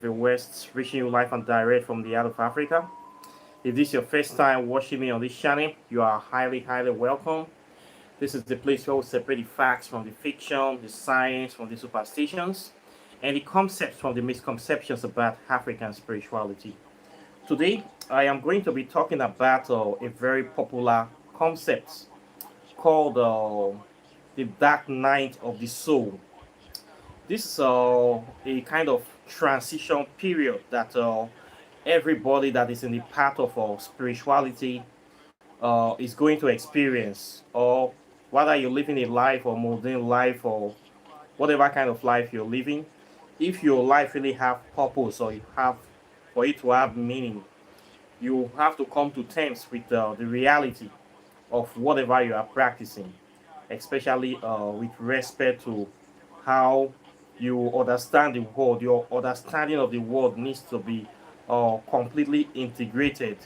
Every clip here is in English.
the West, reaching you live and direct from the heart of Africa. If this is your first time watching me on this channel, you are highly welcome. This is the place where we separate the facts from the fiction, the science from the superstitions, and the concepts from the misconceptions about African spirituality. Today, I am going to be talking about a very popular concept called the dark night of the soul. This is a kind of transition period that everybody that is in the path of spirituality is going to experience, or whether you're living a life or mundane life or whatever kind of life you're living. If your life really have purpose or you have for it to have meaning, you have to come to terms with the reality of whatever you are practicing, especially with respect to how you understand the world. Your understanding of the world needs to be completely integrated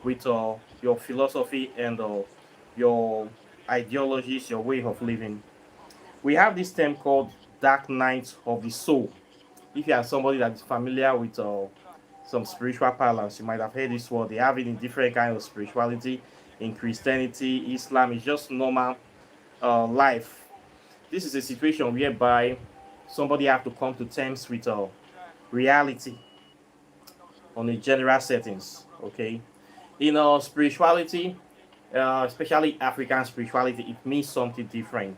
with your philosophy and your ideologies, your way of living. We have this term called dark night of the soul. If you are somebody that is familiar with some spiritual parlance, you might have heard this word. They have it in different kinds of spirituality. In Christianity, Islam is just normal life. This is a situation whereby somebody have to come to terms with reality on a general settings. Okay, in spirituality, especially African spirituality, it means something different.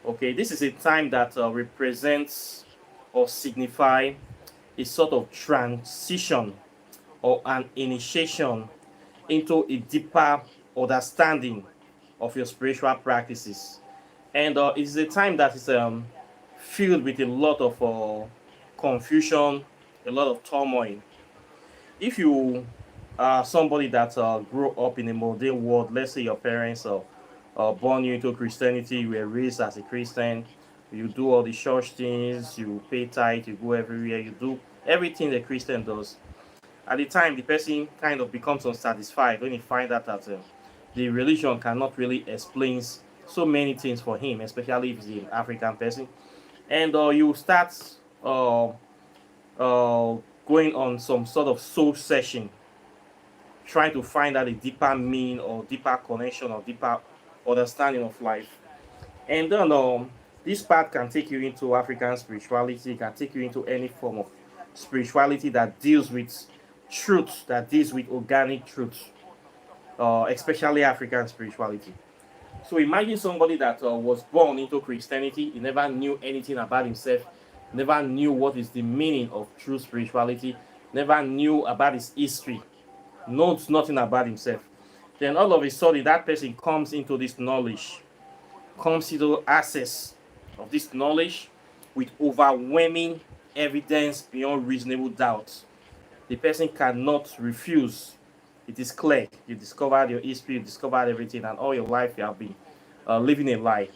Okay, this is a time that represents or signify a sort of transition or an initiation into a deeper understanding of your spiritual practices. And it's a time that is filled with a lot of confusion, a lot of turmoil. If you are somebody that grew up in a modern world, let's say your parents born you into Christianity, you were raised as a Christian, you do all the church things, you pay tithe, you go everywhere, you do everything the Christian does. At the time, the person kind of becomes unsatisfied when he finds out that the religion cannot really explain so many things for him, especially if he's an African person. And you start uh, going on some sort of soul session, trying to find out a deeper meaning or deeper connection or deeper understanding of life. And then this path can take you into African spirituality, can take you into any form of spirituality that deals with truth, that deals with organic truth, especially African spirituality. So imagine somebody that was born into Christianity, he never knew anything about himself, never knew what is the meaning of true spirituality, never knew about his history, knows nothing about himself. Then all of a sudden, that person comes into this knowledge, comes into access of this knowledge with overwhelming evidence beyond reasonable doubt. The person cannot refuse. It is clear. You discovered your history, you discovered everything, and all your life you have been living a lie.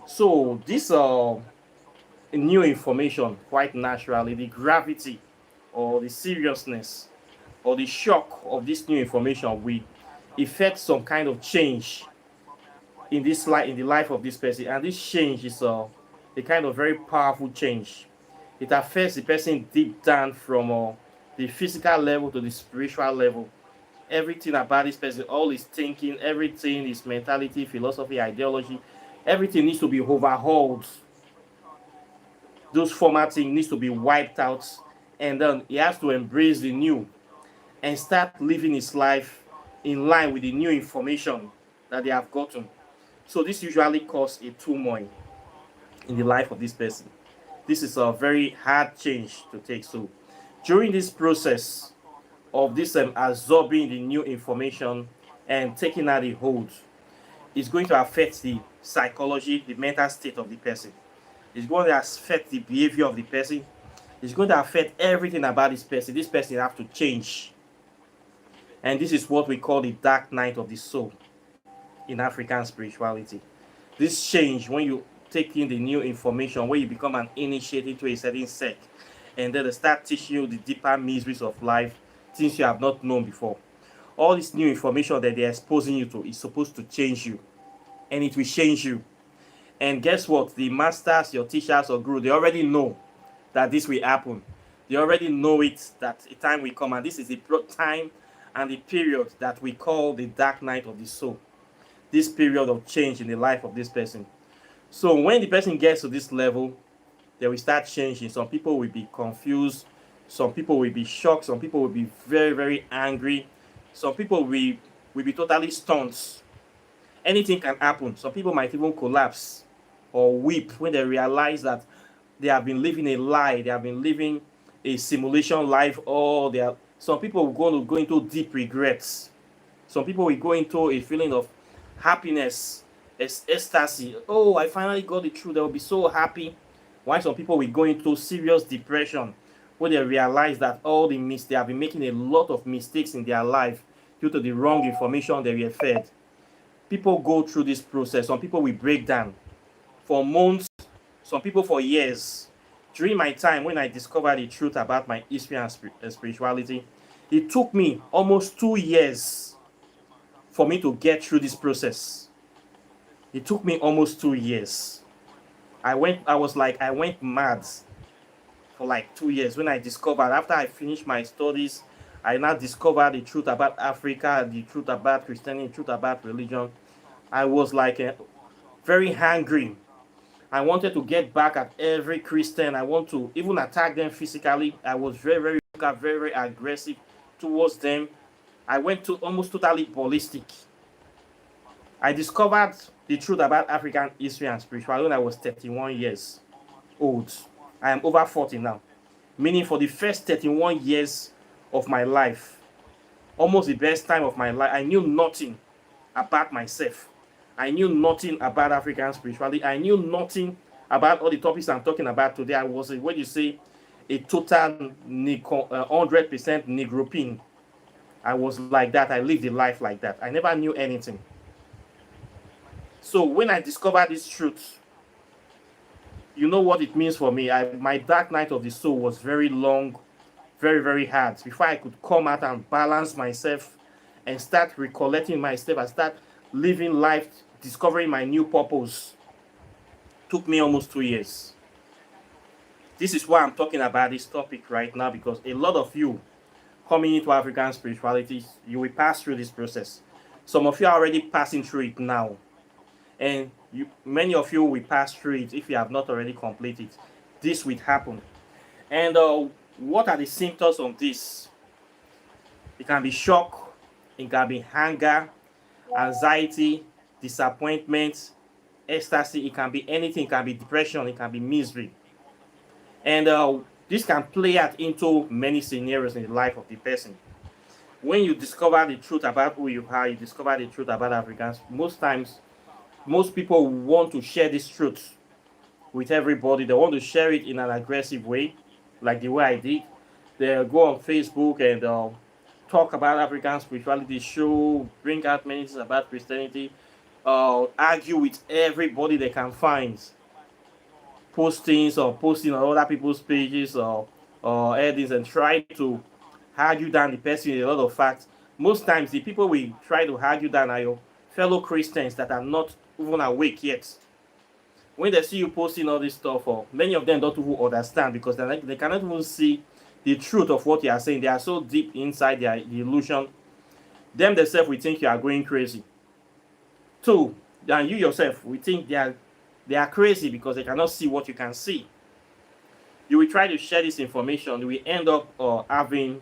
So this new information, quite naturally, the gravity or the seriousness or the shock of this new information will effect some kind of change in this life, in the life of this person, and this change is a kind of very powerful change. It affects the person deep down from the physical level to the spiritual level. Everything about this person, all his thinking, everything, his mentality, philosophy, ideology, everything needs to be overhauled. Those former things needs to be wiped out, and then he has to embrace the new and start living his life in line with the new information that they have gotten. So this usually causes a turmoil in the life of this person. This is a very hard change to take. So during this process of this absorbing the new information and taking out the hold, it's going to affect the psychology, the mental state of the person. It's going to affect the behavior of the person. It's going to affect everything about this person. This person have to change. And this is what we call the dark night of the soul in African spirituality. This change, when you take in the new information, when you become an initiate into a certain sect, and then they start teaching you the deeper mysteries of life, things you have not known before. All this new information that they're exposing you to is supposed to change you, and it will change you. And guess what? The masters, your teachers or guru, they already know that this will happen. They already know it, that a time will come, and this is the time and the period that we call the dark night of the soul. This period of change in the life of this person. So when the person gets to this level, they will start changing. Some people will be confused. Some people will be shocked. Some people will be very, very angry. Some people will be totally stunned. Anything can happen. Some people might even collapse or weep when they realize that they have been living a lie. They have been living a simulation life. Or they are, some people will go into deep regrets. Some people will go into a feeling of happiness, ecstasy. Oh, I finally got the truth. They will be so happy. While some people will go into serious depression when they realize that they have been making a lot of mistakes in their life due to the wrong information they were fed. People go through this process. Some people will break down for months, some people for years. During my time when I discovered the truth about my history and spirituality, it took me almost 2 years for me to get through this process. It took me almost 2 years. I went mad for like 2 years when I discovered, after I finished my studies, I now discovered the truth about Africa, the truth about Christianity, the truth about religion. I was like very hungry. I wanted to get back at every Christian. I want to even attack them physically. I was very, very aggressive towards them. I went to almost totally ballistic. I discovered the truth about African history and spirituality when I was 31 years old. I am over 40 now. Meaning for the first 31 years of my life, almost the best time of my life, I knew nothing about myself. I knew nothing about African spirituality. I knew nothing about all the topics I'm talking about today. I was, what you say, a total 100% Negropine. I was like that. I lived a life like that. I never knew anything. So when I discovered this truth, you know what it means for me. My dark night of the soul was very long, very hard. Before I could come out and balance myself and start recollecting myself and start living life, discovering my new purpose, took me almost 2 years. This is why I'm talking about this topic right now, because a lot of you coming into African spirituality, you will pass through this process. Some of you are already passing through it now. And many of you will pass through it if you have not already completed. This will happen. And what are the symptoms of this? It can be shock, it can be anger, anxiety, disappointment, ecstasy. It can be anything. It can be depression. It can be misery. And this can play out into many scenarios in the life of the person. When you discover the truth about who you are, you discover the truth about Africans, most times, most people want to share this truth with everybody. They want to share it in an aggressive way, like the way I did. They go on Facebook and talk about African spirituality, show, bring out many things about Christianity, argue with everybody they can find, posting on other people's pages or headings, and try to argue down the person with a lot of facts. Most times, the people we try to argue down are your fellow Christians that are not even awake yet. When they see you posting all this stuff, or many of them don't even understand, because they cannot even see the truth of what you are saying. They are so deep inside their illusion. Them themselves will think you are going crazy. Two, then you yourself will think they are crazy because they cannot see what you can see. You will try to share this information. You will end up having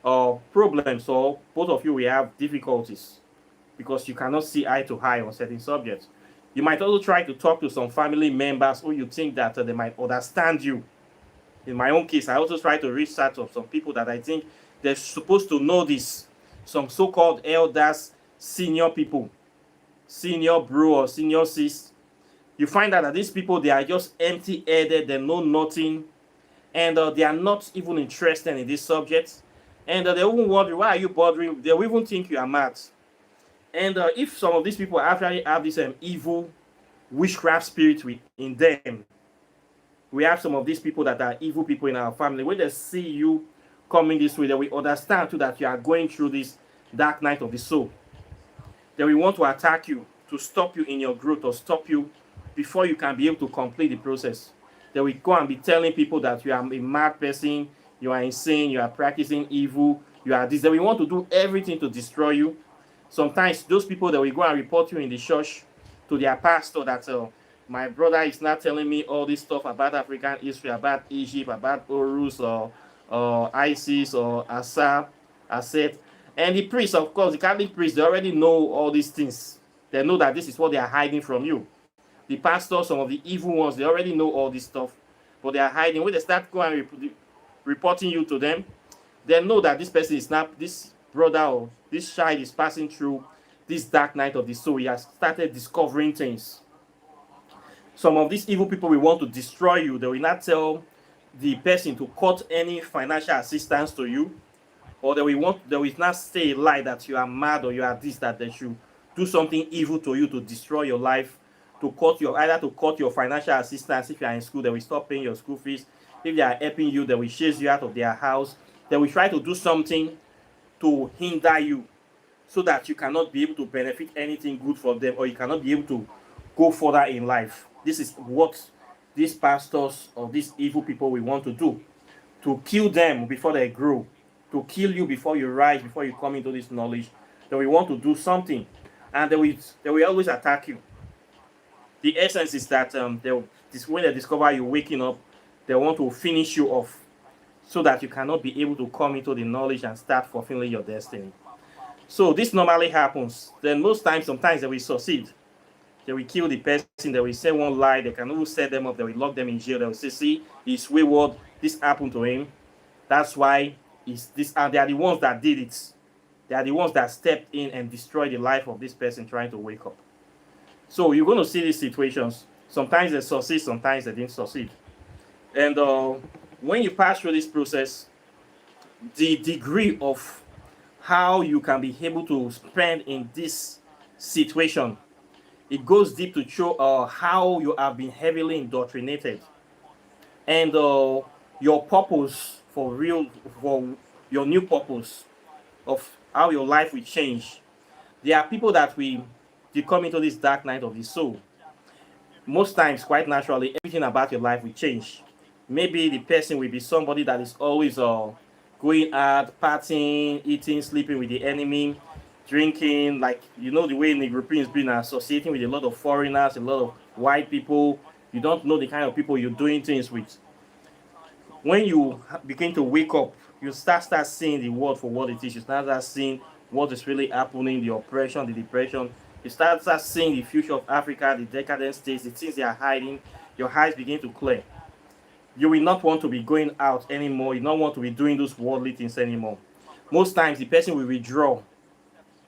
problems, or both of you will have difficulties because you cannot see eye to eye on certain subjects. You might also try to talk to some family members who you think that they might understand you. In my own case, I also try to reach out to some people that I think they're supposed to know this. Some so-called elders, senior people, senior bro or senior sis. You find out that these people, they are just empty-headed, they know nothing, and they are not even interested in this subject. And they even wonder, why are you bothering? They will even think you are mad. And if some of these people actually have this evil witchcraft spirit in them, we have some of these people that are evil people in our family. When they see you coming this way, they will understand too that you are going through this dark night of the soul. They will want to attack you, to stop you in your growth, or stop you before you can be able to complete the process. They will go and be telling people that you are a mad person, you are insane, you are practicing evil, you are this. That we want to do everything to destroy you. Sometimes those people that will go and report you in the church to their pastor that my brother is not telling me all this stuff about African history, about Egypt, about Horus or Isis or Aset. And the priests, of course, the Catholic priests, they already know all these things. They know that this is what they are hiding from you. The pastors, some of the evil ones, they already know all this stuff, but they are hiding. When they start going and reporting you to them, they know that this person is not, this brother or this child is passing through this dark night of the soul. He has started discovering things. Some of these evil people will want to destroy you. They will not tell the person to cut any financial assistance to you, or they will not say a lie that you are mad or you are this, that they should do something evil to you to destroy your life, to cut your financial assistance. If you are in school, they will stop paying your school fees. If they are helping you, they will chase you out of their house. They will try to do something to hinder you so that you cannot be able to benefit anything good from them, or you cannot be able to go further in life. This is what these pastors or these evil people will want to do, to kill them before they grow, to kill you before you rise, before you come into this knowledge. They will want to do something, and they will always attack you. The essence is that when they discover you waking up, they want to finish you off so that you cannot be able to come into the knowledge and start fulfilling your destiny. So this normally happens. Then most times, sometimes they will succeed. They will kill the person, they will say one lie, they can even set them up, they will lock them in jail, they will say, see, he's wayward, this happened to him. That's why he's this, and they are the ones that did it. They are the ones that stepped in and destroyed the life of this person trying to wake up. So you're going to see these situations. Sometimes they succeed, sometimes they didn't succeed. And when you pass through this process, the degree of how you can be able to spend in this situation, it goes deep to show how you have been heavily indoctrinated, and your purpose for your new purpose of how your life will change. There are people that they come into this dark night of the soul. Most times, quite naturally, everything about your life will change. Maybe the person will be somebody that is always going out, partying, eating, sleeping with the enemy, drinking, like, you know, the way Negropeans been associating with a lot of foreigners, a lot of white people. You don't know the kind of people you're doing things with. When you begin to wake up, you start seeing the world for what it is. You start seeing what is really happening, the oppression, the depression. You start seeing the future of Africa, the decadent states, the things they are hiding. Your eyes begin to clear. You will not want to be going out anymore. You don't want to be doing those worldly things anymore. Most times, the person will withdraw.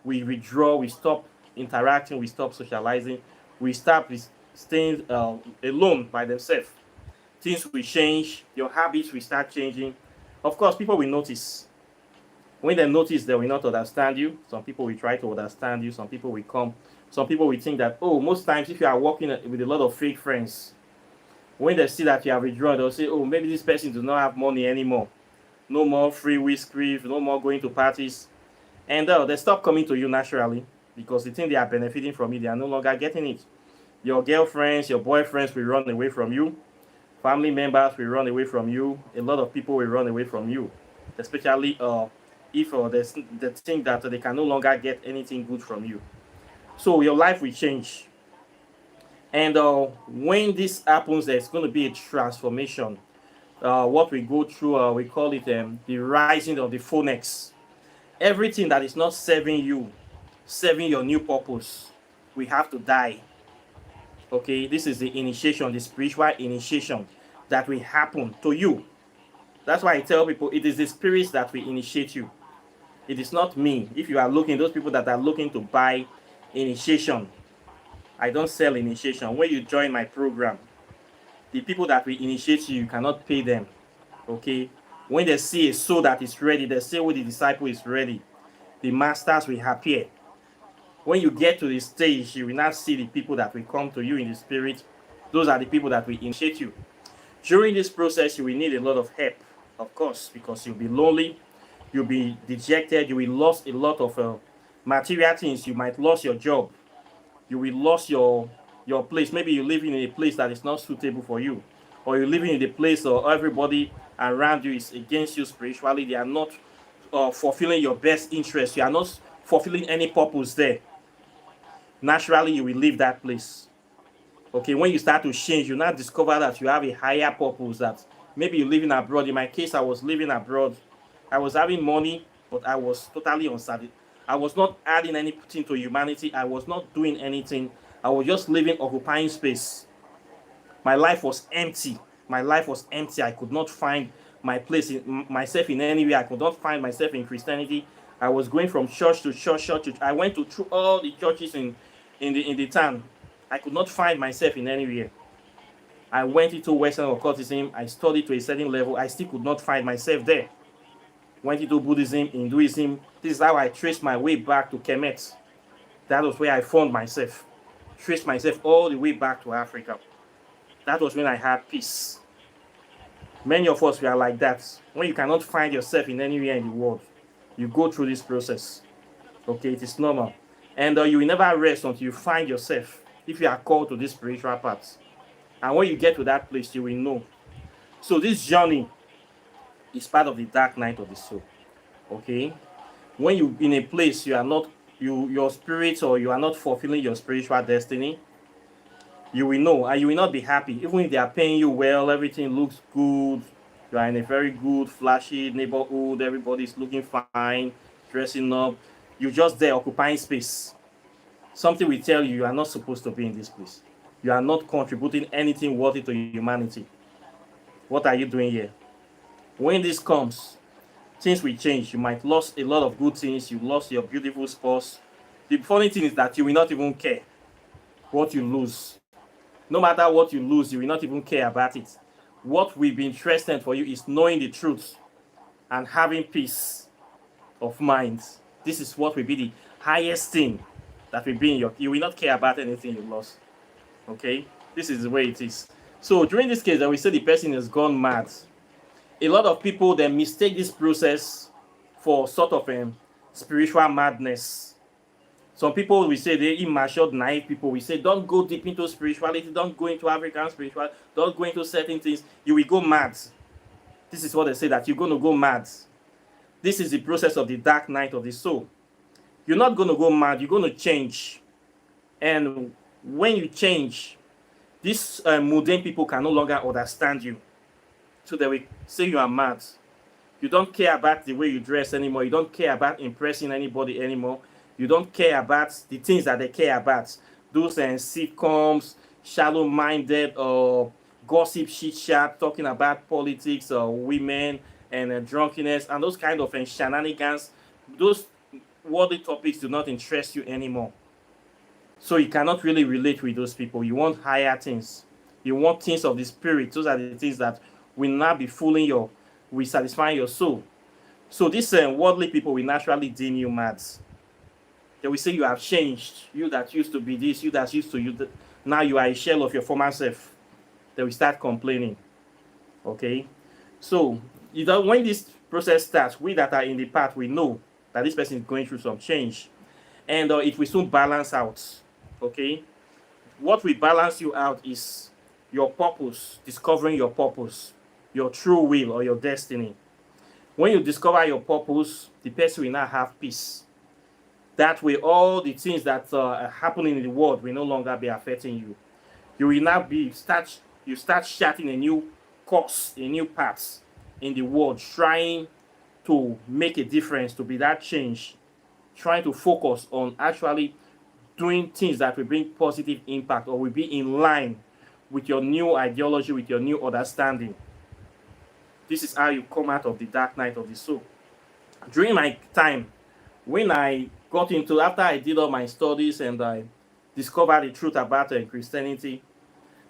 We stop interacting, we stop socializing, we stop staying alone by themselves. Things will change, your habits will start changing. Of course, people will notice. When they notice, they will not understand you. Some people will try to understand you. Some people will come. Some people will think that, oh, most times if you are working with a lot of fake friends, when they see that you have withdrawn, they'll say, oh, maybe this person does not have money anymore. No more free whiskey, no more going to parties. And they stop coming to you naturally because they think they are benefiting from it. They are no longer getting it. Your girlfriends, your boyfriends will run away from you. Family members will run away from you. A lot of people will run away from you, especially if they think that they can no longer get anything good from you. So your life will change. And when this happens, there's going to be a transformation. What we go through, we call it the rising of the phoenix. Everything that is not serving you, serving your new purpose, we have to die. Okay, this is the initiation, the spiritual initiation that will happen to you. That's why I tell people it is the spirits that will initiate you. It is not me. If you are looking, those people that are looking to buy initiation, I don't sell initiation. When you join my program, the people that will initiate you, you cannot pay them. Okay? When they see a soul that is ready, they say, oh, the disciple is ready. The masters will appear. When you get to the stage, you will not see the people that will come to you in the spirit. Those are the people that will initiate you. During this process, you will need a lot of help, of course, because you'll be lonely, you'll be dejected, you will lose a lot of material things. You might lose your job. You will lose your place. Maybe you're living in a place that is not suitable for you. Or you're living in a place where everybody around you is against you spiritually, they are not fulfilling your best interest, you are not fulfilling any purpose there, naturally you will leave that place. Okay, when you start to change, you now discover that you have a higher purpose, that maybe you're living abroad. In my case, I was living abroad. I was having money, but I was totally unsatisfied. I was not adding anything to humanity. I was not doing anything. I was just living, occupying space. My life was empty. My life was empty. I could not find my place in myself in any way. I could not find myself in Christianity. I was going from church to church, church to. I went to through all the churches in the town. I could not find myself in anywhere. I went into Western occultism. I studied to a certain level. I still could not find myself there. Went into Buddhism, Hinduism. This is how I traced my way back to Kemet. That was where I found myself. Traced myself all the way back to Africa. That was when I had peace. Many of us, we are like that. When you cannot find yourself in anywhere in the world, you go through this process. Okay, it is normal. And you will never rest until you find yourself, if you are called to this spiritual path. And when you get to that place, you will know. So this journey is part of the dark night of the soul. Okay? When you in a place you are not, your spirit, or you are not fulfilling your spiritual destiny, you will know, and you will not be happy. Even if they are paying you well, everything looks good, you are in a very good, flashy neighborhood, everybody's looking fine, dressing up, you're just there occupying space. Something will tell you you are not supposed to be in this place. You are not contributing anything worthy to humanity. What are you doing here? When this comes, things will change. You might lose a lot of good things. You lost your beautiful spouse. The funny thing is that you will not even care what you lose. No matter what you lose, you will not even care about it. What will be interesting for you is knowing the truth and having peace of mind. This is what will be the highest thing that will be in your. You will not care about anything you lost. Okay? This is the way it is. So during this case, that we say the person has gone mad. A lot of people, they mistake this process for sort of spiritual madness. Some people, we say they're immature, naive people. We say, don't go deep into spirituality. Don't go into African spirituality. Don't go into certain things. You will go mad. This is what they say, that you're going to go mad. This is the process of the dark night of the soul. You're not going to go mad. You're going to change. And when you change, these mundane people can no longer understand you. So they will say you are mad. You don't care about the way you dress anymore. You don't care about impressing anybody anymore. You don't care about the things that they care about. Those sitcoms, shallow-minded or gossip chit-chat, talking about politics or women and drunkenness and those kind of shenanigans. Those worldly topics do not interest you anymore. So you cannot really relate with those people. You want higher things. You want things of the spirit. Those are the things that will not be will satisfy your soul. So these worldly people will naturally deem you mad. They will say you have changed. You that used to be this, you that used to you. Now you are a shell of your former self. They will start complaining. Okay? So when this process starts, we that are in the path, we know that this person is going through some change. And it will soon balance out. Okay? What will balance you out is your purpose, discovering your purpose, your true will or your destiny. When you discover your purpose, the person will now have peace. That way, all the things that are happening in the world will no longer be affecting you. You will now start charting a new course, a new path in the world, trying to make a difference, to be that change, trying to focus on actually doing things that will bring positive impact or will be in line with your new ideology, with your new understanding. This is how you come out of the dark night of the soul. During my time, when I got into, after I did all my studies and I discovered the truth about Christianity,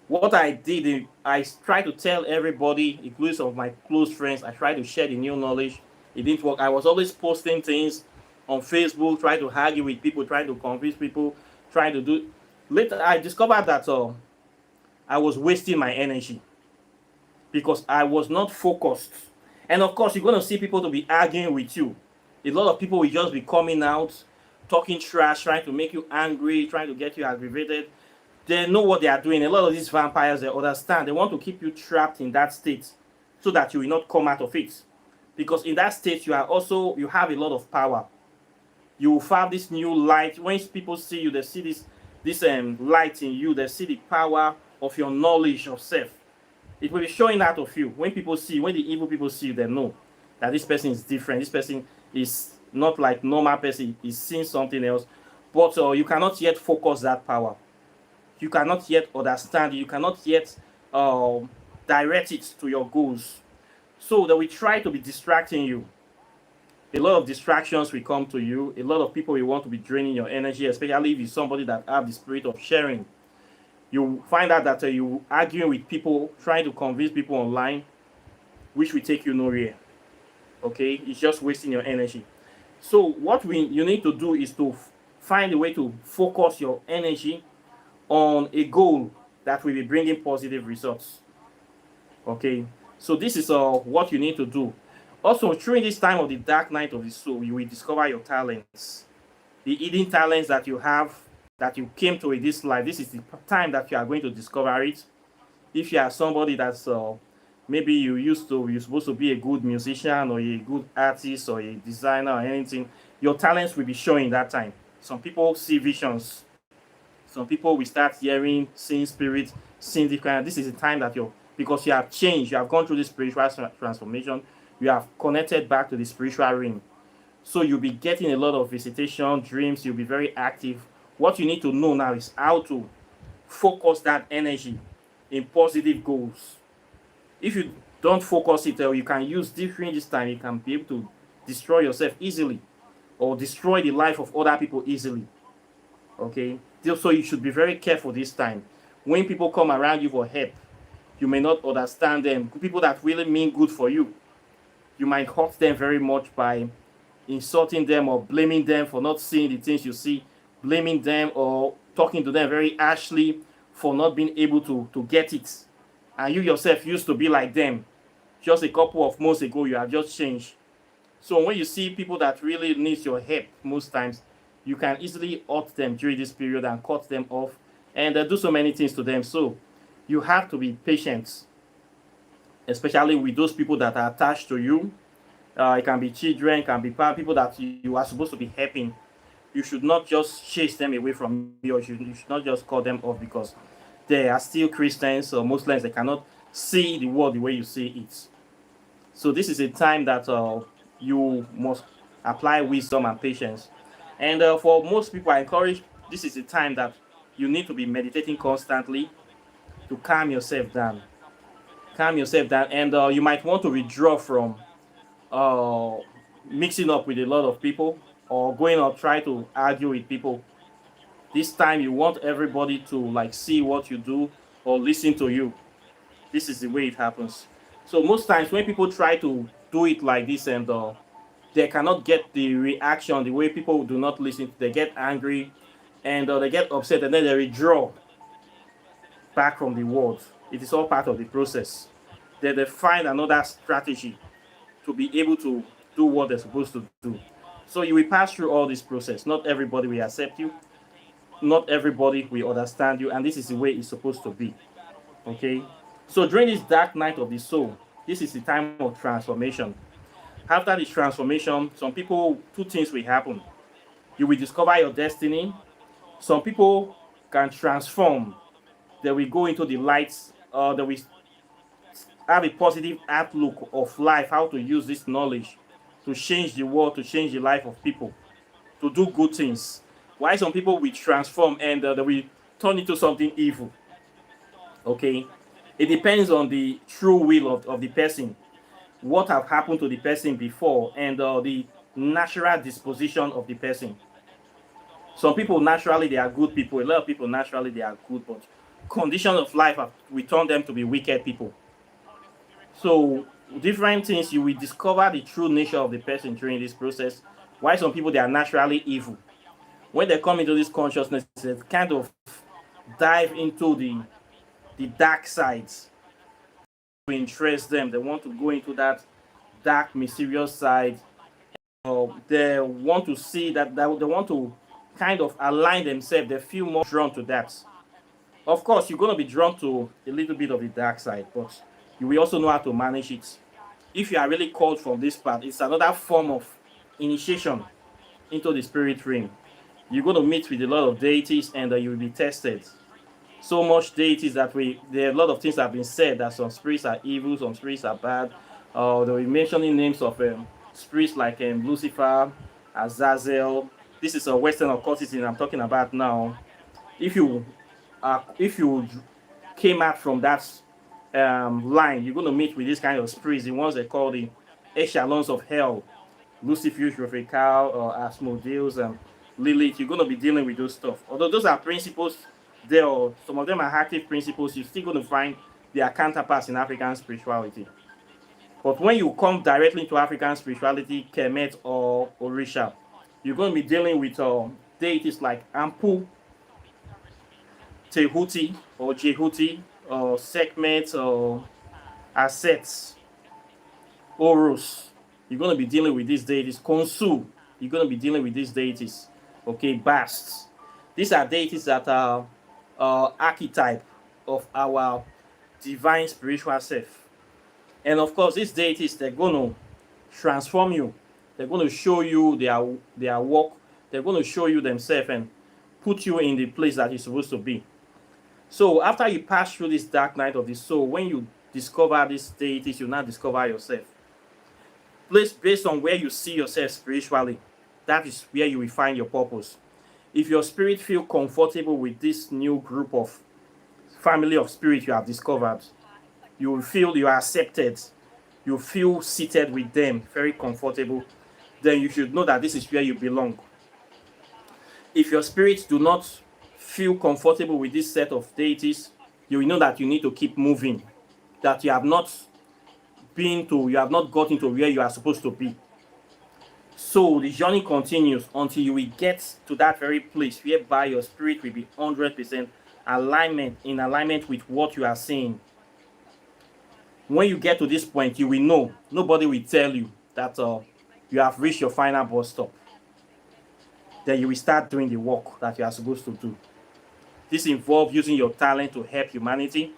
what I did, I tried to tell everybody, including some of my close friends, I tried to share the new knowledge. It didn't work. I was always posting things on Facebook, trying to argue with people, trying to convince people, trying to do. Later, I discovered that I was wasting my energy because I was not focused. And of course, you're going to see people to be arguing with you. A lot of people will just be coming out, talking trash, trying to make you angry, trying to get you aggravated. They know what they are doing. A lot of these vampires, they understand. They want to keep you trapped in that state so that you will not come out of it. Because in that state, you have a lot of power. You will have this new light. When people see you, they see this light in you. They see the power of your knowledge of self. It will be showing out of you. When people see you, when the evil people see you, they know that this person is different. This person is not like normal person. Is seeing something else. But you cannot yet focus that power. You cannot yet understand. You cannot yet direct it to your goals. So that we try to be distracting you. A lot of distractions will come to you. A lot of people will want to be draining your energy, especially if you're somebody that have the spirit of sharing. You find out that you arguing with people, trying to convince people online, which will take you nowhere. Okay, it's just wasting your energy. So what you need to do is to find a way to focus your energy on a goal that will be bringing positive results. Okay, so this is what you need to do. Also, during this time of the dark night of the soul, you will discover your talents, the hidden talents that you have, that you came to in this life. This is the time that you are going to discover it. If you are somebody that's maybe you're supposed to be a good musician or a good artist or a designer or anything, your talents will be showing that time. Some people see visions. Some people will start hearing, seeing spirits, seeing different. This is the time that because you have changed, you have gone through this spiritual transformation, you have connected back to the spiritual realm. So you'll be getting a lot of visitation, dreams, you'll be very active. What you need to know now is how to focus that energy in positive goals. If you don't focus it, you can use during this time, you can be able to destroy yourself easily or destroy the life of other people easily. Okay? So you should be very careful this time. When people come around you for help, you may not understand them. People that really mean good for you, you might hurt them very much by insulting them or blaming them for not seeing the things you see, blaming them or talking to them very harshly for not being able to get it. And you yourself used to be like them. Just a couple of months ago, you have just changed. So when you see people that really need your help, most times, you can easily hurt them during this period and cut them off and do so many things to them. So you have to be patient, especially with those people that are attached to you. It can be children, it can be people that you are supposed to be helping. You should not just chase them away from you, or you should not just cut them off because they are still Christians or Muslims. They cannot see the world the way you see it. So this is a time that you must apply wisdom and patience. And for most people, I encourage, this is a time that you need to be meditating constantly to calm yourself down. Calm yourself down, and you might want to withdraw from mixing up with a lot of people or going or try to argue with people. This time you want everybody to like see what you do or listen to you. This is the way it happens. So most times when people try to do it like this and they cannot get the reaction the way people do not listen, they get angry and they get upset and then they withdraw back from the world. It is all part of the process. Then they find another strategy to be able to do what they're supposed to do. So you will pass through all this process. Not everybody will accept you. Not everybody will understand you. And this is the way it's supposed to be. Okay? So during this dark night of the soul, this is the time of transformation. After this transformation, two things will happen. You will discover your destiny. Some people can transform. They will go into the lights. They will have a positive outlook of life, how to use this knowledge to change the world, to change the life of people, to do good things. Why some people will transform and they will turn into something evil. Okay? It depends on the true will of the person, what have happened to the person before, and the natural disposition of the person. Some people naturally they are good people. A lot of people naturally they are good, but condition of life have we turn them to be wicked people. So different things you will discover the true nature of the person during this process. Why some people they are naturally evil. When they come into this consciousness, they kind of dive into the dark sides. To interest them, they want to go into that dark, mysterious side. They want to see that they want to kind of align themselves. They feel more drawn to that. Of course, you're going to be drawn to a little bit of the dark side, but You will also know how to manage it. If you are really called from this path, it's another form of initiation into the spirit realm. You're going to meet with a lot of deities, and you will be tested. So much deities that there are a lot of things that have been said that some spirits are evil, some spirits are bad. They were mentioning names of spirits like Lucifer, Azazel. This is a Western occultism I'm talking about now. If you came out from that line, you're going to meet with this kind of spirits, the ones they call the echelons of hell. Lucifer, Raphael, or Asmodeus, and Lilith. You're going to be dealing with those stuff. Although those are principles, there, or some of them are active principles, you're still going to find their counterparts in African spirituality. But when you come directly into African spirituality, Kemet or Orisha, you're going to be dealing with deities like Ampu, Tehuti, or Jehuti, or Sekhmet, or Assets, Horus. You're going to be dealing with these deities. Konsu, you're going to be dealing with these deities. Okay, Basts. These are deities that are archetype of our divine spiritual self. And of course, these deities, they're going to transform you. They're going to show you their work. They're going to show you themselves and put you in the place that you're supposed to be. So after you pass through this dark night of the soul, when you discover these deities, you now discover yourself. Based on where you see yourself spiritually, that is where you will find your purpose. If your spirit feel comfortable with this new group of family of spirit you have discovered, you will feel you are accepted, you feel seated with them, very comfortable, then you should know that this is where you belong. If your spirits do not feel comfortable with this set of deities, you will know that you need to keep moving, that you have not gotten to where you are supposed to be. So the journey continues until you will get to that very place whereby your spirit will be 100% in alignment with what you are saying. When you get to this point, you will know. Nobody will tell you that you have reached your final bus stop. Then you will start doing the work that you are supposed to do. This involves using your talent to help humanity,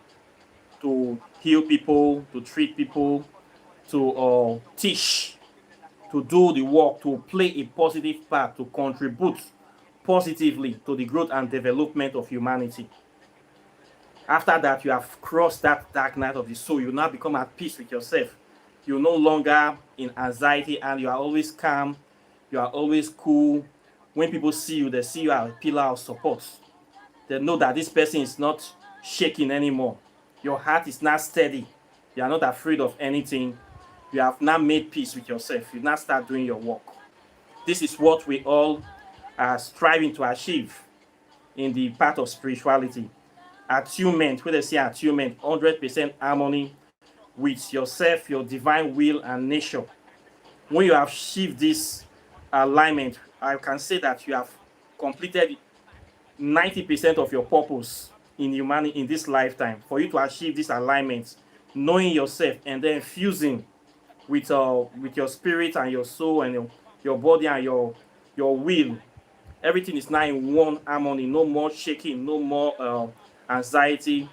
to heal people, to treat people, to teach, to do the work, to play a positive part, to contribute positively to the growth and development of humanity. After that, you have crossed that dark night of the soul. You now become at peace with yourself. You're no longer in anxiety, and you are always calm. You are always cool. When people see you, they see you as a pillar of support. They know that this person is not shaking anymore. Your heart is not steady. You are not afraid of anything. You have now made peace with yourself. You now start doing your work. This is what we all are striving to achieve in the path of spirituality. Attunement, when they say attunement, 100% harmony with yourself, your divine will and nature. When you have achieved this alignment, I can say that you have completed 90% of your purpose in humanity in this lifetime. For you to achieve this alignment, knowing yourself and then fusing with your spirit and your soul and your body and your will, everything is now in one harmony. No more shaking, no more anxiety,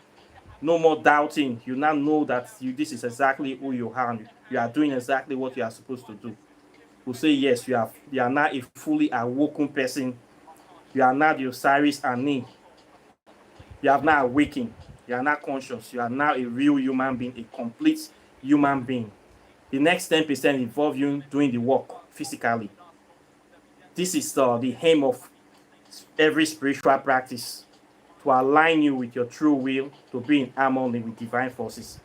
no more doubting. You now know that this is exactly who you are. And you are doing exactly what you are supposed to do. We say yes, you are now a fully awoken person. You are now the Osiris Ani. You have now awakened. You are now conscious. You are now a real human being, a complete human being. The next 10% involve you doing the work physically. This is the aim of every spiritual practice, to align you with your true will, to be in harmony with divine forces.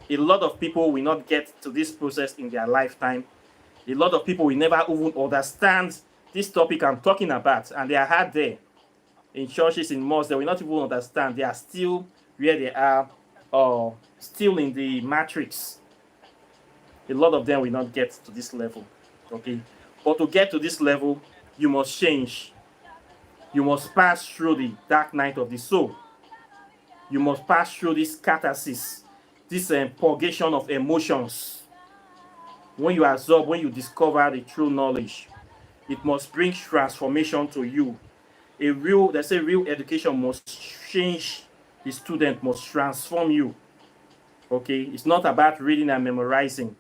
A lot of people will not get to this process in their lifetime. A lot of people will never even understand this topic I'm talking about, and they are hard there. In churches, in mosques, they will not even understand. They are still where they are, still in the matrix. A lot of them will not get to this level. Okay, but to get to this level, you must change. You must pass through the dark night of the soul. You must pass through this catharsis, this purgation of emotions. When you absorb, when you discover the true knowledge, it must bring transformation to you. Real education must change the student, must transform you. Okay, it's not about reading and memorizing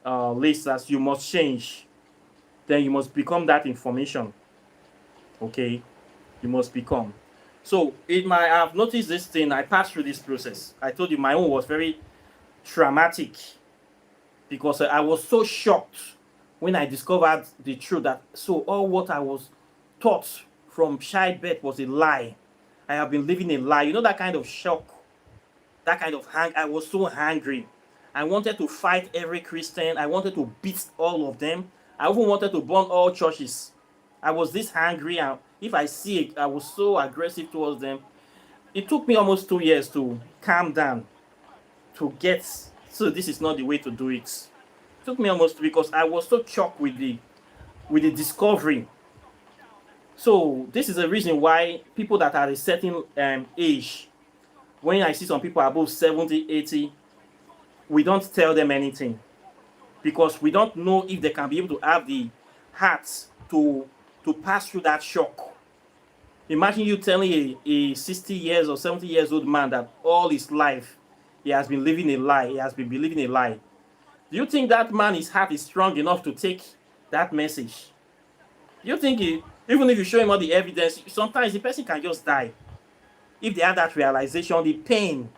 lists as you must change. Then you must become that information. Okay, you must become. So it might have noticed this thing. I passed through this process. I told you my own was very traumatic because I was so shocked when I discovered the truth that so all what I was taught from childbirth was a lie. I have been living a lie. You know that kind of shock, that kind of I was so angry. I wanted to fight every Christian. I wanted to beat all of them. I even wanted to burn all churches. I was this angry, and if I see it, I was so aggressive towards them. It took me almost 2 years to calm down, to get so this is not the way to do it. It took me almost because I was so shocked with the discovery. So this is the reason why people that are a certain age, when I see some people above 70, 80, we don't tell them anything because we don't know if they can be able to have the heart to pass through that shock. Imagine you telling a 60 years or 70 years old man that all his life he has been living a lie, he has been believing a lie. Do you think that man, his heart is strong enough to take that message? Do you think even if you show him all the evidence, sometimes the person can just die? If they have that realization, the pain,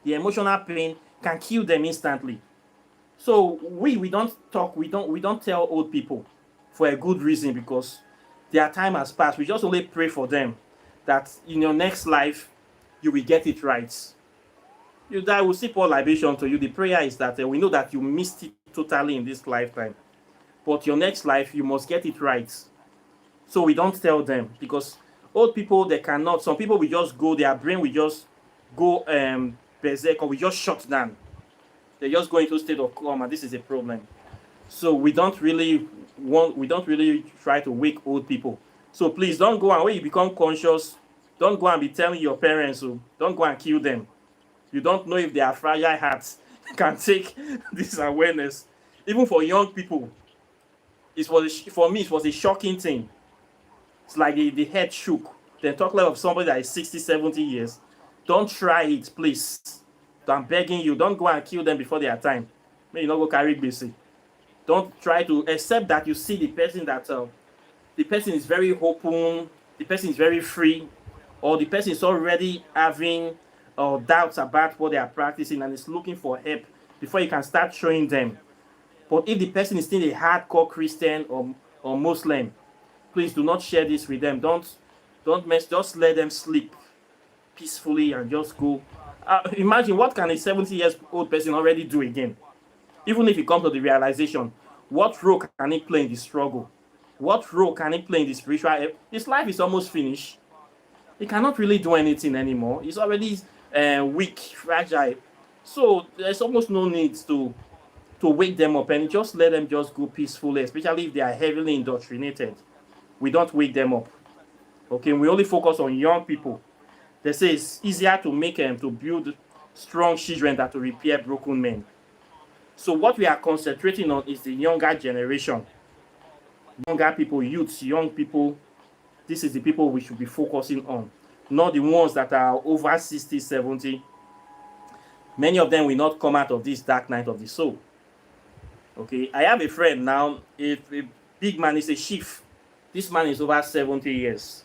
the emotional pain can kill them instantly. So we don't talk, we don't tell old people for a good reason because their time has passed. We just only pray for them that in your next life you will get it right. You die, will see pour libation to you. The prayer is that we know that you missed it totally in this lifetime, but your next life you must get it right. So we don't tell them because old people they cannot. Some people will just go, their brain will just go berserk or we just shut down. They just go into a state of coma. This is a problem. So we don't really try to wake old people. So please don't go and when you become conscious, don't go and be telling your parents, oh, don't go and kill them. You don't know if they are fragile hearts can take this awareness. Even for young people, for me it was a shocking thing. It's like the head shook. Then talk like of somebody that is 60, 70 years. Don't try it, please. I'm begging you, don't go and kill them before their time. May you not go carry BC. Don't try to, except that you see the person that the person is very open, the person is very free, or the person is already having doubts about what they are practicing and is looking for help before you can start showing them. But if the person is still a hardcore Christian or Muslim, please do not share this with them. Don't mess. Just let them sleep peacefully and just go. Imagine what can a 70 years old person already do again? Even if he comes to the realization, what role can he play in the struggle? What role can he play in the spiritual? His life is almost finished. He cannot really do anything anymore. He's already weak, fragile. So there's almost no need to wake them up and just let them just go peacefully, especially if they are heavily indoctrinated. We don't wake them up. Okay, we only focus on young people. They say it's easier to make to build strong children than to repair broken men. So what we are concentrating on is the younger generation. Younger people, youths, young people. This is the people we should be focusing on. Not the ones that are over 60, 70. Many of them will not come out of this dark night of the soul. Okay, I have a friend now, a big man, is a chief. This man is over 70 years.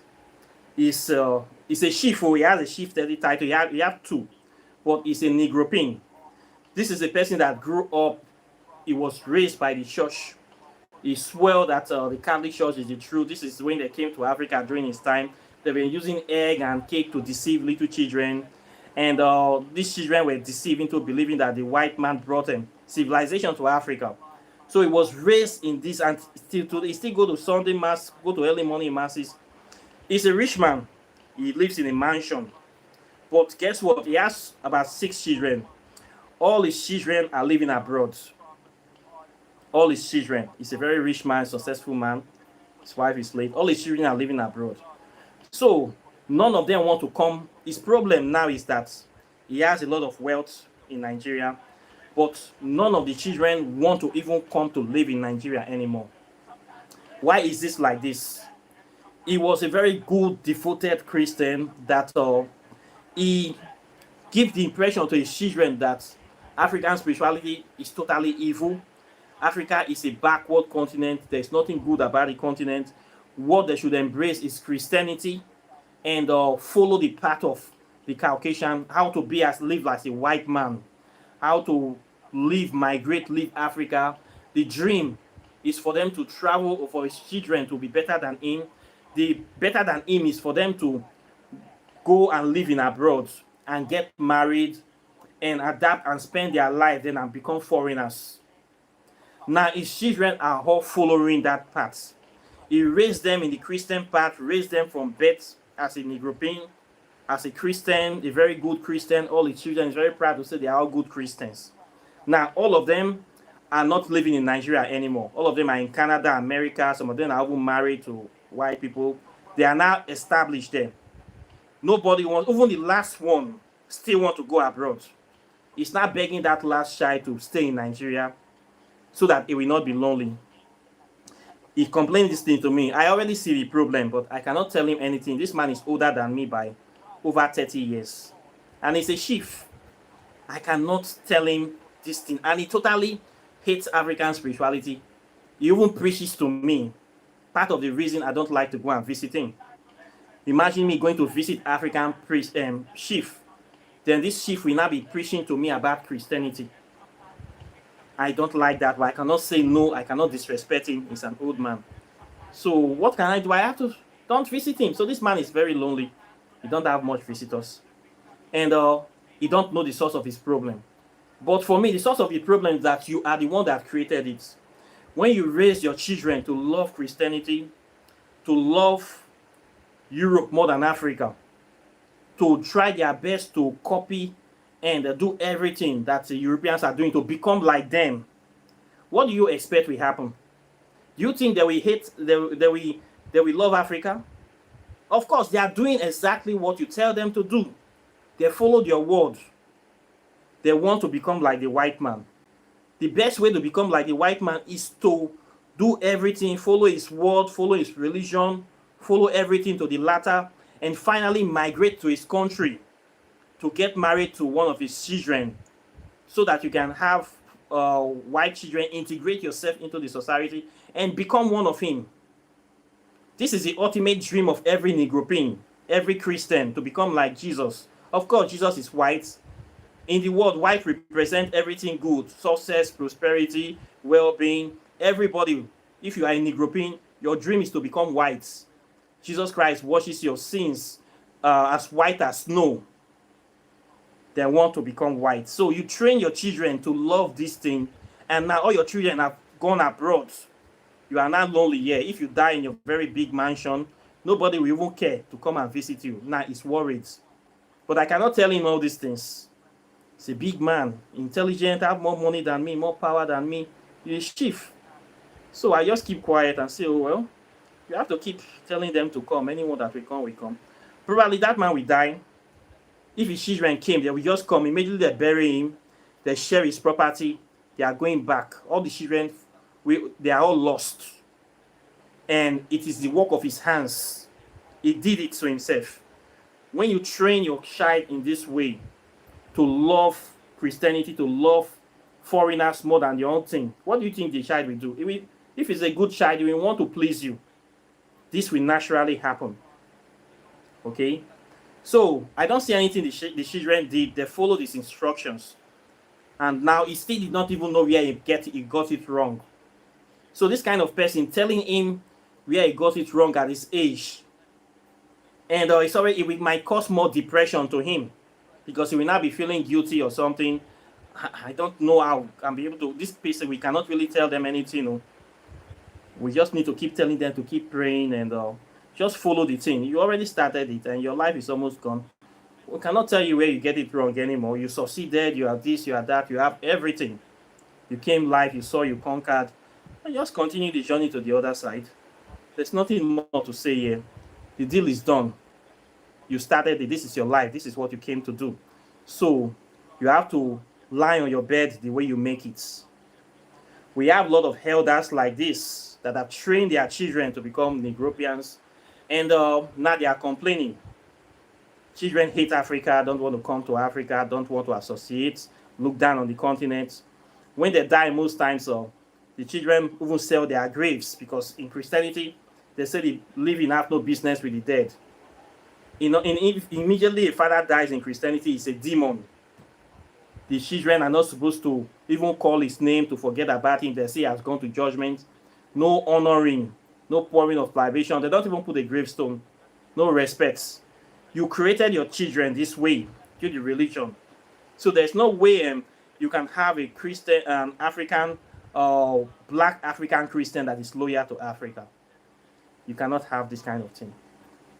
He's a chief, he has a chief title, he have two, but he's a negropin. This is a person that grew up, he was raised by the church. He swore that the Catholic Church is the truth. This is when they came to Africa during his time. They were using egg and cake to deceive little children. And these children were deceived into believing that the white man brought civilization to Africa. So he was raised in this, and he still go to Sunday mass, go to early morning masses. He's a rich man. He lives in a mansion. But guess what? He has about 6 children. All his children are living abroad. All his children. He's a very rich man, successful man. His wife is late. All his children are living abroad. So none of them want to come. His problem now is that he has a lot of wealth in Nigeria, but none of the children want to even come to live in Nigeria anymore. Why is this like this? He was a very good, devoted Christian that he gave the impression to his children that African spirituality is totally evil. Africa is a backward continent. There's nothing good about the continent. What they should embrace is Christianity and follow the path of the Caucasian, how to live as a white man, how to migrate, leave Africa. The dream is for them to travel, or for his children to be better than him. The better than him is for them to go and live in abroad and get married and adapt and spend their life then and become foreigners. Now his children are all following that path. He raised them in the Christian path, raised them from birth as a Negropean, as a Christian, a very good Christian. All his children is very proud to say they are all good Christians. Now all of them are not living in Nigeria anymore. All of them are in Canada, America. Some of them are even married to white people. They are now established there. Nobody wants, even the last one still want to go abroad. He's not begging that last child to stay in Nigeria so that he will not be lonely. He complained this thing to me. I already see the problem, but I cannot tell him anything. This man is older than me by over 30 years. And he's a chief. I cannot tell him this thing. And he totally hates African spirituality. He even preaches to me. Part of the reason I don't like to go and visit him. Imagine me going to visit African chief. Then this chief will now be preaching to me about Christianity. I don't like that, but I cannot say no. I cannot disrespect him. He's an old man. So what can I do? I have to don't visit him. So this man is very lonely. He don't have much visitors. And he don't know the source of his problem. But for me, the source of the problem is that you are the one that created it. When you raise your children to love Christianity, to love Europe more than Africa, to try their best to copy and do everything that the Europeans are doing to become like them, what do you expect will happen? Do you think they will love Africa? Of course, they are doing exactly what you tell them to do. They followed your word. They want to become like the white man. The best way to become like the white man is to do everything, follow his word, follow his religion, follow everything to the latter, and finally migrate to his country to get married to one of his children so that you can have white children, integrate yourself into the society and become one of him. This is the ultimate dream of every Negropean, every Christian, to become like Jesus. Of course, Jesus is white. In the world, white represent everything good, success, prosperity, well-being. Everybody, if you are a Negropean, your dream is to become white. Jesus Christ washes your sins as white as snow. They want to become white. So you train your children to love this thing, and now all your children have gone abroad. You are not lonely here. If you die in your very big mansion, nobody will even care to come and visit you. Now he's worried. But I cannot tell him all these things. He's a big man, intelligent, have more money than me, more power than me. He's chief. So I just keep quiet and say, oh, well, you have to keep telling them to come. Anyone that will come, will come. Probably that man will die. If his children came, they will just come. Immediately they bury him. They share his property. They are going back. All the children, they are all lost. And it is the work of his hands. He did it to himself. When you train your child in this way, to love Christianity, to love foreigners more than your own thing, what do you think the child will do? If it's a good child, he will want to please you. This will naturally happen. Okay? So, I don't see anything the children did. They followed his instructions. And now he still did not even know where he got it wrong. So, this kind of person telling him where he got it wrong at his age, and it might cause more depression to him, because he will now be feeling guilty or something. I don't know how I'm be able to. This person, we cannot really tell them anything. No? We just need to keep telling them to keep praying and just follow the thing. You already started it and your life is almost gone. We cannot tell you where you get it wrong anymore. You succeeded, you have this, you have that, you have everything. You came live, you saw, you conquered. And just continue the journey to the other side. There's nothing more to say here. The deal is done. You started it. This is your life. This is what you came to do. So you have to lie on your bed the way you make it. We have a lot of elders like this that have trained their children to become Negropeans, and now they are complaining. Children hate Africa, don't want to come to Africa, don't want to associate. look down on the continent. When they die, most times, the children even sell their graves, because in Christianity, they say the living have no business with the dead. Immediately a father dies in Christianity, it's a demon. The children are not supposed to even call his name, to forget about him. They say he has gone to judgment. No honoring, no pouring of libation. They don't even put a gravestone. No respect. You created your children this way due to religion. So there's no way you can have a Christian, African, black African Christian that is loyal to Africa. You cannot have this kind of thing.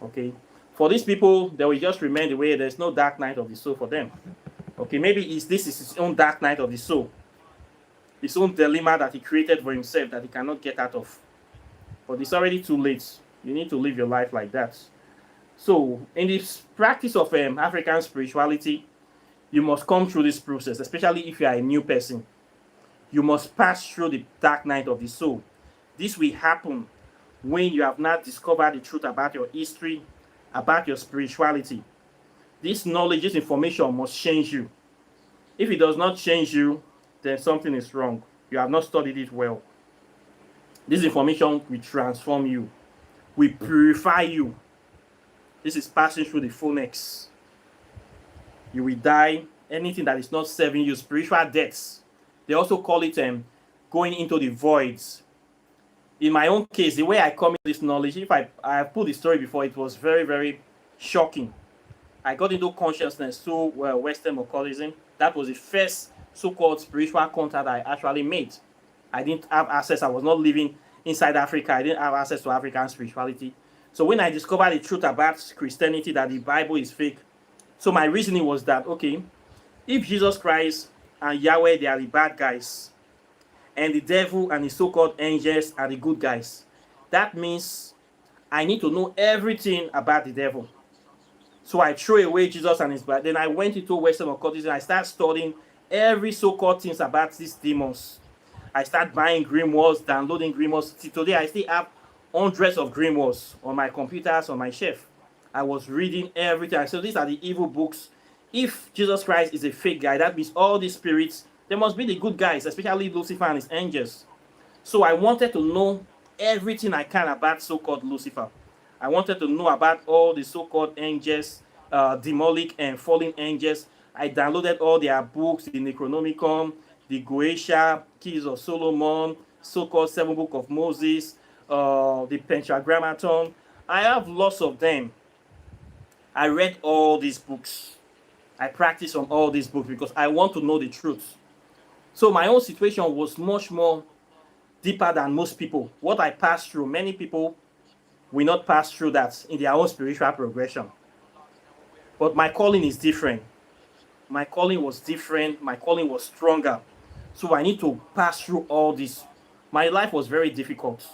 Okay? For these people, they will just remain the way. There's no dark night of the soul for them. Okay, maybe this is his own dark night of the soul. His own dilemma that he created for himself that he cannot get out of. But it's already too late. You need to live your life like that. So, in this practice of African spirituality, you must come through this process, especially if you are a new person. You must pass through the dark night of the soul. This will happen when you have not discovered the truth about your history, about your spirituality. This knowledge, this information must change you. If it does not change you, then something is wrong. You have not studied it well. This information will transform you, will purify you. This is passing through the phoenix. You will die. Anything that is not serving you, spiritual deaths. They also call it going into the voids. In my own case, the way I come into this knowledge, if I put the story before, it was very, very shocking. I got into consciousness through Western occultism. That was the first so-called spiritual contact I actually made. I didn't have access. I was not living inside Africa. I didn't have access to African spirituality. So when I discovered the truth about Christianity, that the Bible is fake, so my reasoning was that, okay, if Jesus Christ and Yahweh, they are the bad guys, and the devil and the so-called angels are the good guys, that means I need to know everything about the devil. So I threw away Jesus and his blood. Then I went into Western occultism. I started studying every so-called things about these demons. I started buying grimoires, downloading grimoires. Till today, I still have hundreds of grimoires on my computers, on my shelf. I was reading everything. So these are the evil books. If Jesus Christ is a fake guy, that means all these spirits, they must be the good guys, especially Lucifer and his angels. So I wanted to know everything I can about so-called Lucifer. I wanted to know about all the so-called angels, demonic and fallen angels. I downloaded all their books, the Necronomicon, the Goetia, Keys of Solomon, so-called Seven Book of Moses, the Pentagrammaton. I have lots of them. I read all these books. I practice on all these books because I want to know the truth. So my own situation was much more deeper than most people. What I passed through, many people will not pass through that in their own spiritual progression. But my calling is different. My calling was different. My calling was stronger. So I need to pass through all this. My life was very difficult.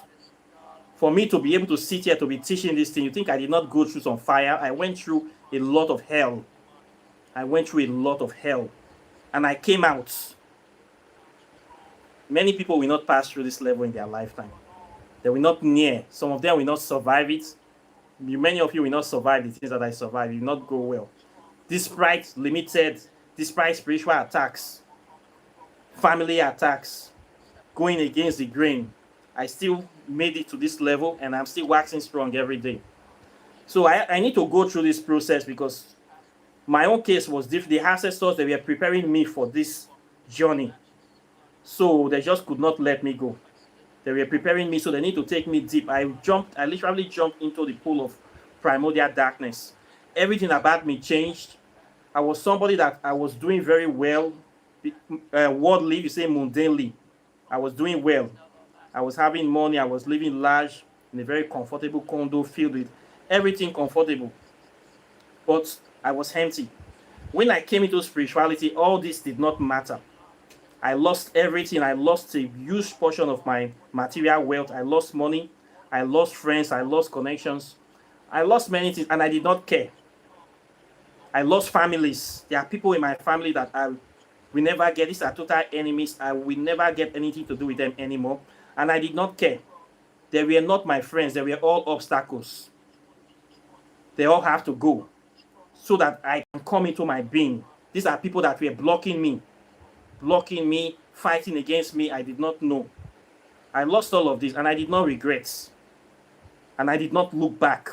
For me to be able to sit here to be teaching this thing, you think I did not go through some fire? I went through a lot of hell. I went through a lot of hell. And I came out. Many people will not pass through this level in their lifetime. They will not near. Some of them will not survive it. Many of you will not survive the things that I survived. You will not go well. Despite spiritual attacks, family attacks, going against the grain, I still made it to this level and I'm still waxing strong every day. So I need to go through this process because my own case was different. The ancestors, they were preparing me for this journey. So they just could not let me go. They were preparing me, so they need to take me deep. I literally jumped into the pool of primordial darkness. Everything about me changed. I was somebody that I was doing very well. Worldly, you say mundanely. I was doing well. I was having money. I was living large in a very comfortable condo filled with everything comfortable. But I was empty. When I came into spirituality, all this did not matter. I lost everything. I lost a huge portion of my material wealth. I lost money. I lost friends. I lost connections. I lost many things and I did not care. I lost families. There are people in my family that I will never get. These are total enemies. I will never get anything to do with them anymore. And I did not care. They were not my friends. They were all obstacles. They all have to go so that I can come into my being. These are people that were blocking me. blocking me, fighting against me. I did not know. I lost all of this, and I did not regret. And I did not look back.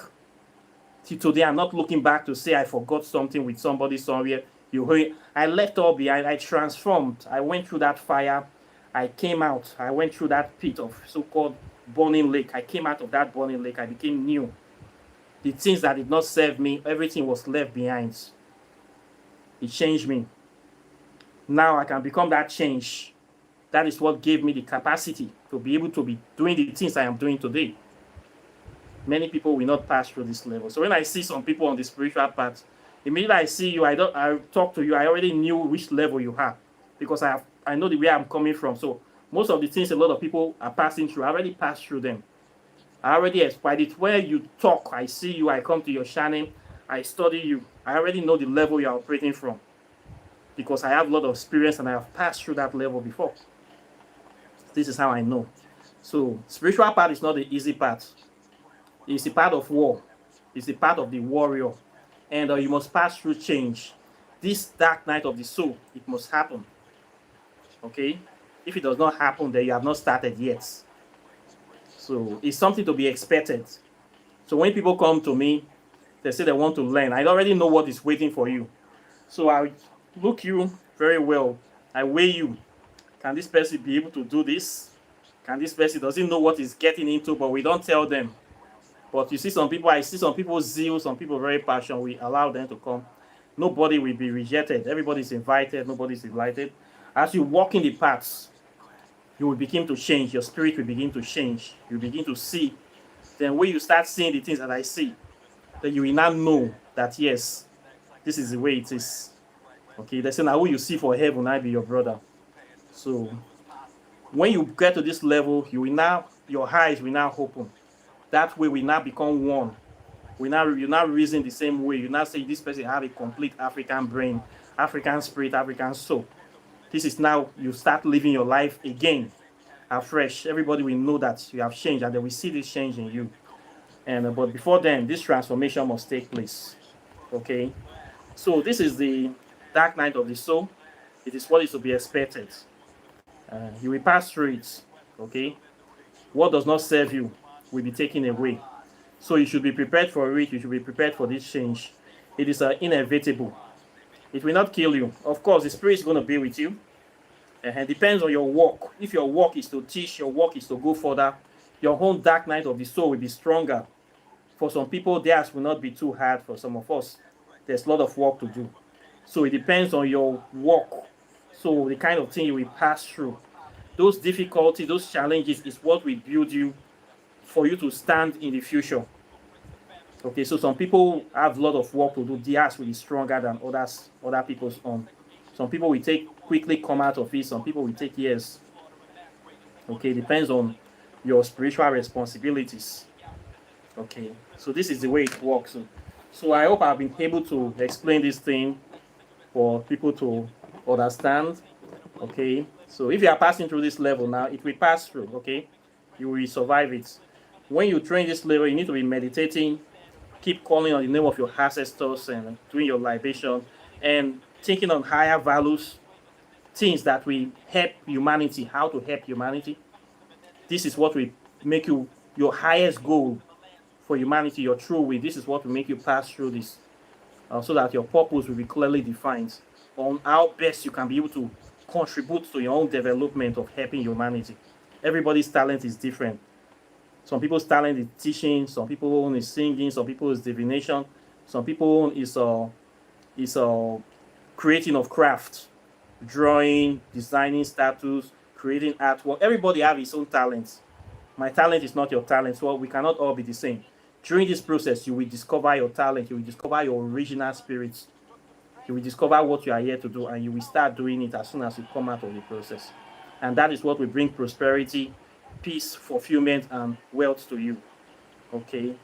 Till today, I'm not looking back to say I forgot something with somebody somewhere. You heard, I left all behind. I transformed. I went through that fire. I came out. I went through that pit of so-called burning lake. I came out of that burning lake. I became new. The things that did not serve me, everything was left behind. It changed me. Now I can become that change. That is what gave me the capacity to be able to be doing the things I am doing today. Many people will not pass through this level. So when I see some people on the spiritual path, immediately I see you, I talk to you, I already knew which level you have, because I know the way I'm coming from. So most of the things a lot of people are passing through, I already passed through them. I already expired it. Where you talk, I see you, I come to your channel, I study you. I already know the level you're operating from, because I have a lot of experience and I have passed through that level before. This is how I know. So spiritual part is not the easy part. It's a part of war. It's a part of the warrior. And you must pass through change. This dark night of the soul, it must happen. Okay? If it does not happen, then you have not started yet. So it's something to be expected. So when people come to me, they say they want to learn. I already know what is waiting for you. So I look you very well. I weigh you. Can this person be able to do this? Can this person doesn't know what he's getting into, but we don't tell them. But you see some people, I see some people zeal, some people very passionate. We allow them to come. Nobody will be rejected. Everybody is invited. Nobody is invited. As you walk in the paths, you will begin to change. Your spirit will begin to change. You begin to see. Then when you start seeing the things that I see, then you will now know that, yes, this is the way it is. Okay, they say, now who you see for heaven, I be your brother. So when you get to this level, you will now, your eyes will now open. That way we now become one. You now reason the same way. You now say this person have a complete African brain, African spirit, African soul. This is now, you start living your life again, afresh. Everybody will know that you have changed, and they will see this change in you. And but before then, this transformation must take place. Okay? So this is the dark night of the soul. It is what is to be expected. You will pass through it. Okay? What does not serve you will be taken away. So you should be prepared for it. You should be prepared for this change. It is inevitable. It will not kill you. Of course, the spirit is going to be with you. It depends on your work. If your work is to teach, your work is to go further, your own dark night of the soul will be stronger. For some people, theirs will not be too hard. For some of us, there's a lot of work to do. So it depends on your work. So the kind of thing you will pass through. Those difficulties, those challenges is what will build you for you to stand in the future. Okay, so some people have a lot of work to do. Theirs will be stronger than other people's own. Some people will quickly come out of it. Some people will take years. Okay, depends on your spiritual responsibilities. Okay, so this is the way it works. So I hope I've been able to explain this thing for people to understand. Okay, so if you are passing through this level now, it will pass through. Okay, you will survive it. When you train this level, you need to be meditating, keep calling on the name of your ancestors and doing your libation and thinking on higher values, things that will help humanity, how to help humanity. This is what will make you your highest goal for humanity, your true will. This is what will make you pass through this, so that your purpose will be clearly defined on how best you can be able to contribute to your own development of helping humanity. Everybody's talent is different. Some people's talent is teaching, some people own is singing, some people is divination, some people own is creating of craft, drawing, designing statues, creating artwork. Everybody have his own talents. My talent is not your talent, so we cannot all be the same. During this process, you will discover your talent, you will discover your original spirit, you will discover what you are here to do, and you will start doing it as soon as you come out of the process. And that is what will bring prosperity, peace, fulfillment, and wealth to you. Okay,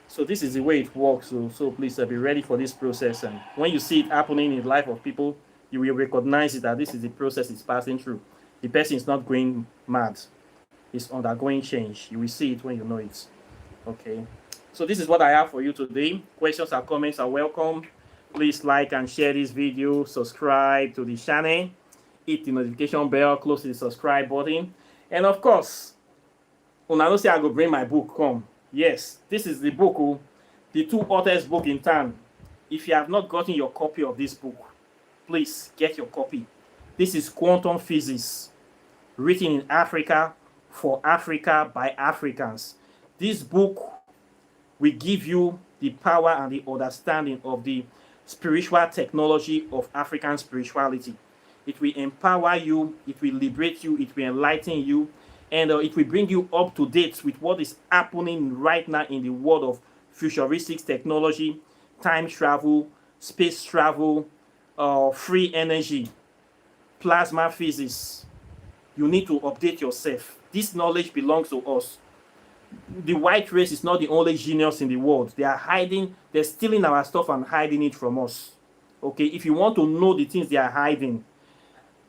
so this is the way it works. So please be ready for this process. And when you see it happening in the life of people, you will recognize it, that this is the process it's passing through. The person is not going mad, it's undergoing change. You will see it when you know it. Okay, so this is what I have for you today. Questions or comments are welcome. Please like and share this video, subscribe to the channel. hit the notification bell, close the subscribe button. And of course, when I don't say I go bring my book, come. Yes, this is the book, oh, the two authors book in town. If you have not gotten your copy of this book, please get your copy. This is Quantum Physics, written in Africa, for Africa, by Africans. This book will give you the power and the understanding of the spiritual technology of African spirituality. It will empower you, it will liberate you, it will enlighten you, and it will bring you up to date with what is happening right now in the world of futuristic technology, time travel, space travel, free energy, plasma physics. You need to update yourself. This knowledge belongs to us. The white race is not the only genius in the world. They are hiding, they're stealing our stuff and hiding it from us. Okay, if you want to know the things they are hiding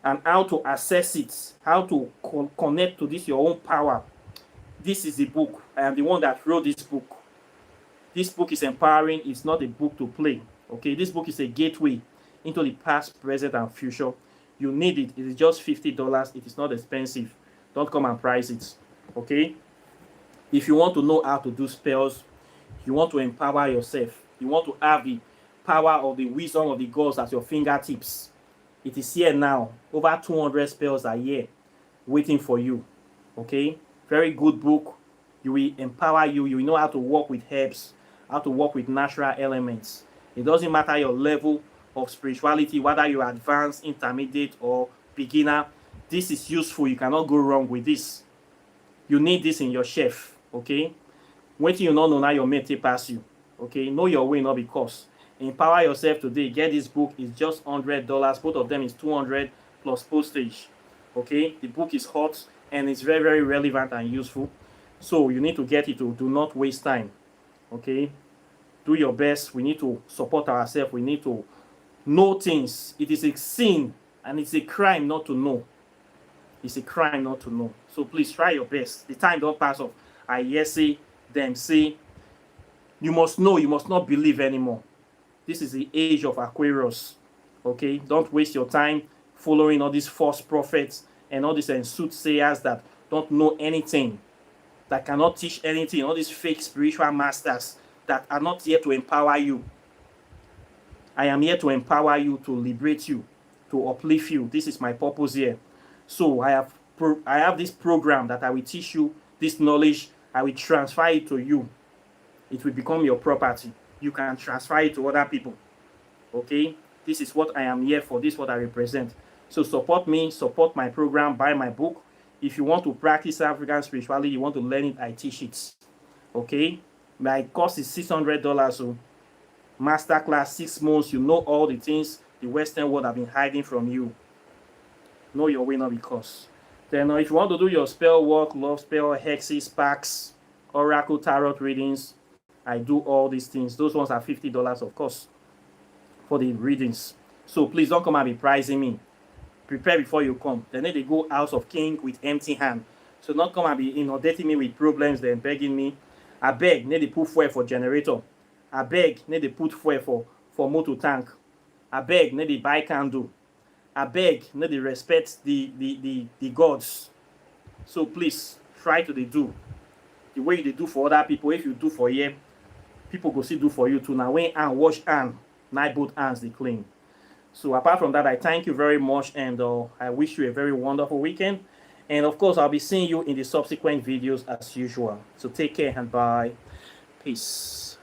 and how to access it, how to connect to this your own power, this is the book. I am the one that wrote this book. This book is empowering. It's not a book to play. Okay, this book is a gateway into the past, present, and future. You need it. It is just $50. It is not expensive. Don't come and price it. Okay, if you want to know how to do spells, you want to empower yourself, you want to have the power of the wisdom of the gods at your fingertips, it is here now. Over 200 spells are here waiting for you. Okay, very good book. You will empower you. You will know how to work with herbs, how to work with natural elements. It doesn't matter your level of spirituality, whether you're advanced, intermediate, or beginner. This is useful. You cannot go wrong with this. You need this in your shelf. Okay, when you not know now your mate pass you. Okay, know your way, not because. Empower yourself today. Get this book. It's just $100. Both of them is $200 plus postage. Okay, the book is hot and it's very, very relevant and useful. So you need to get it. Do not waste time. Okay, do your best. We need to support ourselves. We need to know things. It is a sin and it's a crime not to know. It's a crime not to know. So please try your best. The time don't pass off. I hear say, them say. You must know. You must not believe anymore. This is the age of Aquarius. Okay, don't waste your time following all these false prophets and all these soothsayers that don't know anything, that cannot teach anything. All these fake spiritual masters that are not here to empower you. I am here to empower you, to liberate you, to uplift you. This is my purpose here. So I have this program that I will teach you this knowledge. I will transfer it to you. It will become your property. You can transfer it to other people. Okay, this is what I am here for. This is what I represent. So support me, support my program, buy my book. If you want to practice African spirituality, you want to learn it, I teach it. Okay, my cost is $600. So masterclass, 6 months. You know all the things the Western world have been hiding from you. Know your way, not because. Then if you want to do your spell work, love spell, hexes, packs, oracle, tarot readings, I do all these things. Those ones are $50, of course, for the readings. So please don't come and be pricing me. Prepare before you come. Then they go House of King with empty hand. So not come and be inundating me with problems, then begging me. I beg, need they put fuel for generator. I beg, need they put fuel for motor tank. I beg, need they buy candle. I beg, need they respect the gods. So please try to do the way they do for other people. If you do for here, people go see do for you too. Now when and wash hand, now both hands they clean. So apart from that, I thank you very much, and I wish you a very wonderful weekend. And of course, I'll be seeing you in the subsequent videos as usual. So take care and bye. Peace.